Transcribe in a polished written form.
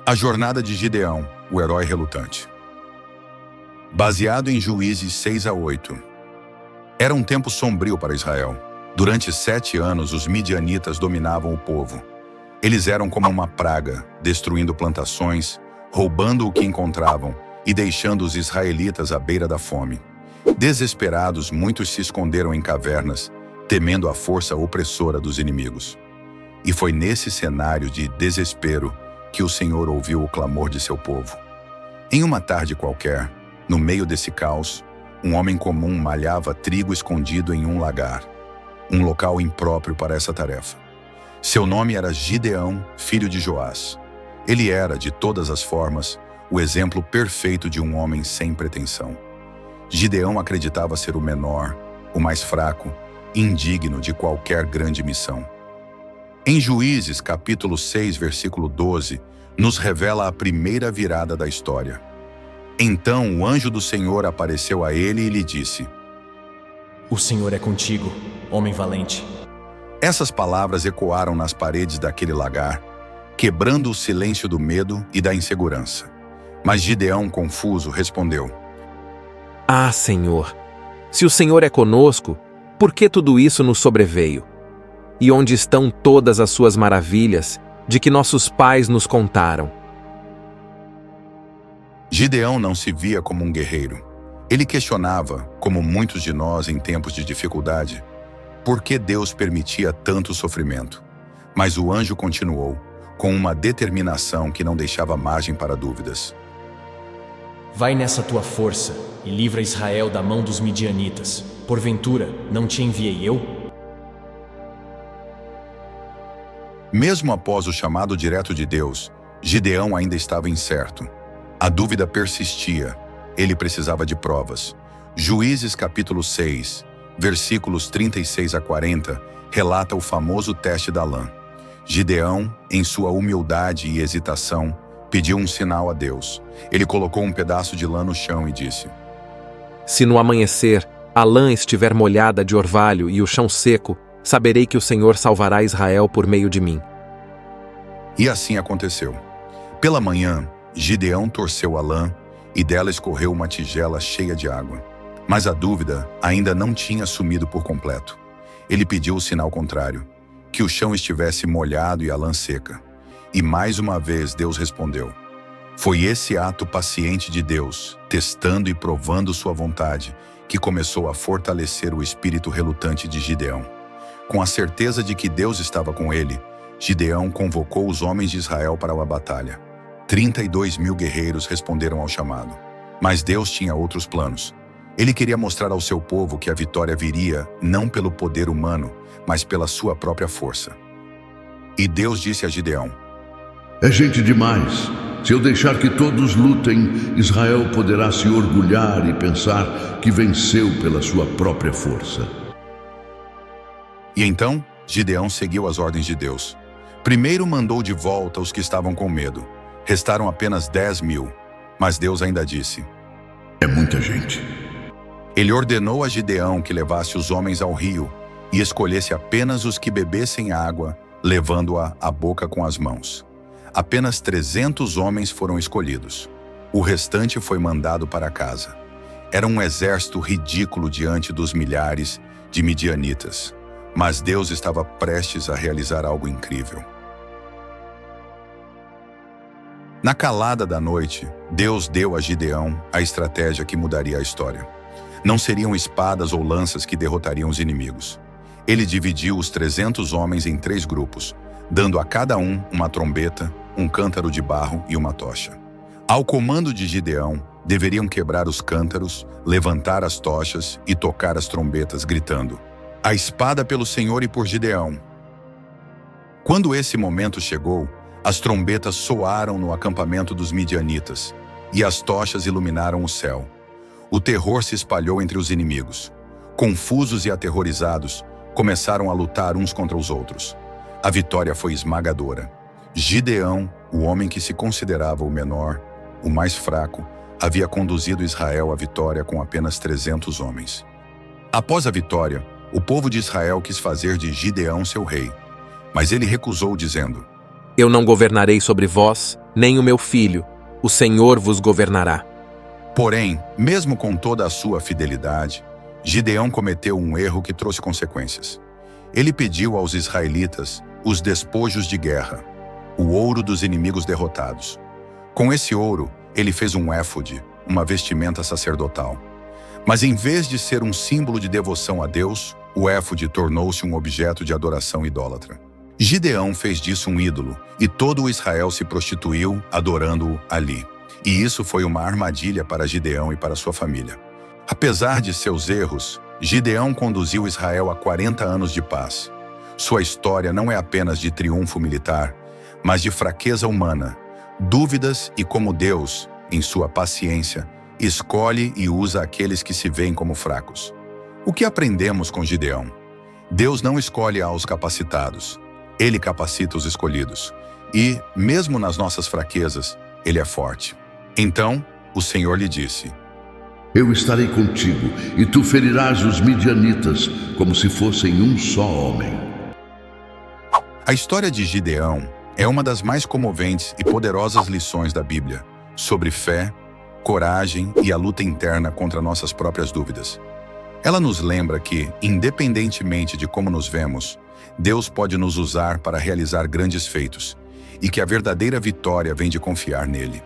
A jornada de Gideão, o herói relutante. Baseado em Juízes 6-8. Era um tempo sombrio para Israel. Durante 7 anos, os midianitas dominavam o povo. Eles eram como uma praga, destruindo plantações, roubando o que encontravam e deixando os israelitas à beira da fome. Desesperados, muitos se esconderam em cavernas, temendo a força opressora dos inimigos. E foi nesse cenário de desespero que o Senhor ouviu o clamor de seu povo. Em uma tarde qualquer, no meio desse caos, um homem comum malhava trigo escondido em um lagar, um local impróprio para essa tarefa. Seu nome era Gideão, filho de Joás. Ele era, de todas as formas, o exemplo perfeito de um homem sem pretensão. Gideão acreditava ser o menor, o mais fraco, indigno de qualquer grande missão. Em Juízes, capítulo 6, versículo 12, nos revela a primeira virada da história. Então o anjo do Senhor apareceu a ele e lhe disse: O Senhor é contigo, homem valente. Essas palavras ecoaram nas paredes daquele lagar, quebrando o silêncio do medo e da insegurança. Mas Gideão, confuso, respondeu: Ah, Senhor, se o Senhor é conosco, por que tudo isso nos sobreveio? E onde estão todas as suas maravilhas, de que nossos pais nos contaram? Gideão não se via como um guerreiro. Ele questionava, como muitos de nós em tempos de dificuldade, por que Deus permitia tanto sofrimento. Mas o anjo continuou, com uma determinação que não deixava margem para dúvidas. Vai nessa tua força e livra Israel da mão dos midianitas. Porventura, não te enviei eu? Mesmo após o chamado direto de Deus, Gideão ainda estava incerto. A dúvida persistia. Ele precisava de provas. Juízes capítulo 6, versículos 36-40, relata o famoso teste da lã. Gideão, em sua humildade e hesitação, pediu um sinal a Deus. Ele colocou um pedaço de lã no chão e disse: Se no amanhecer a lã estiver molhada de orvalho e o chão seco, saberei que o Senhor salvará Israel por meio de mim. E assim aconteceu. Pela manhã, Gideão torceu a lã e dela escorreu uma tigela cheia de água. Mas a dúvida ainda não tinha sumido por completo. Ele pediu o sinal contrário, que o chão estivesse molhado e a lã seca. E mais uma vez Deus respondeu. Foi esse ato paciente de Deus, testando e provando sua vontade, que começou a fortalecer o espírito relutante de Gideão. Com a certeza de que Deus estava com ele, Gideão convocou os homens de Israel para a batalha. 32.000 guerreiros responderam ao chamado. Mas Deus tinha outros planos. Ele queria mostrar ao seu povo que a vitória viria não pelo poder humano, mas pela sua própria força. E Deus disse a Gideão: É gente demais. Se eu deixar que todos lutem, Israel poderá se orgulhar e pensar que venceu pela sua própria força. E então, Gideão seguiu as ordens de Deus. Primeiro mandou de volta os que estavam com medo. Restaram apenas 10.000, mas Deus ainda disse: É muita gente. Ele ordenou a Gideão que levasse os homens ao rio e escolhesse apenas os que bebessem água, levando-a à boca com as mãos. Apenas 300 homens foram escolhidos. O restante foi mandado para casa. Era um exército ridículo diante dos milhares de midianitas. Mas Deus estava prestes a realizar algo incrível. Na calada da noite, Deus deu a Gideão a estratégia que mudaria a história. Não seriam espadas ou lanças que derrotariam os inimigos. Ele dividiu os 300 homens em 3 grupos, dando a cada um uma trombeta, um cântaro de barro e uma tocha. Ao comando de Gideão, deveriam quebrar os cântaros, levantar as tochas e tocar as trombetas, gritando: A espada pelo Senhor e por Gideão. Quando esse momento chegou, as trombetas soaram no acampamento dos midianitas, e as tochas iluminaram o céu. O terror se espalhou entre os inimigos. Confusos e aterrorizados, começaram a lutar uns contra os outros. A vitória foi esmagadora. Gideão, o homem que se considerava o menor, o mais fraco, havia conduzido Israel à vitória com apenas 300 homens. Após a vitória, o povo de Israel quis fazer de Gideão seu rei, mas ele recusou, dizendo: Eu não governarei sobre vós, nem o meu filho. O Senhor vos governará. Porém, mesmo com toda a sua fidelidade, Gideão cometeu um erro que trouxe consequências. Ele pediu aos israelitas os despojos de guerra, o ouro dos inimigos derrotados. Com esse ouro, ele fez um éfode, uma vestimenta sacerdotal. Mas em vez de ser um símbolo de devoção a Deus, o éfode tornou-se um objeto de adoração idólatra. Gideão fez disso um ídolo, e todo o Israel se prostituiu adorando-o ali. E isso foi uma armadilha para Gideão e para sua família. Apesar de seus erros, Gideão conduziu Israel a 40 anos de paz. Sua história não é apenas de triunfo militar, mas de fraqueza humana, dúvidas e como Deus, em sua paciência, escolhe e usa aqueles que se veem como fracos. O que aprendemos com Gideão? Deus não escolhe aos capacitados, Ele capacita os escolhidos. E, mesmo nas nossas fraquezas, Ele é forte. Então, o Senhor lhe disse: Eu estarei contigo, e tu ferirás os midianitas, como se fossem um só homem. A história de Gideão é uma das mais comoventes e poderosas lições da Bíblia sobre fé, coragem e a luta interna contra nossas próprias dúvidas. Ela nos lembra que, independentemente de como nos vemos, Deus pode nos usar para realizar grandes feitos, e que a verdadeira vitória vem de confiar nele.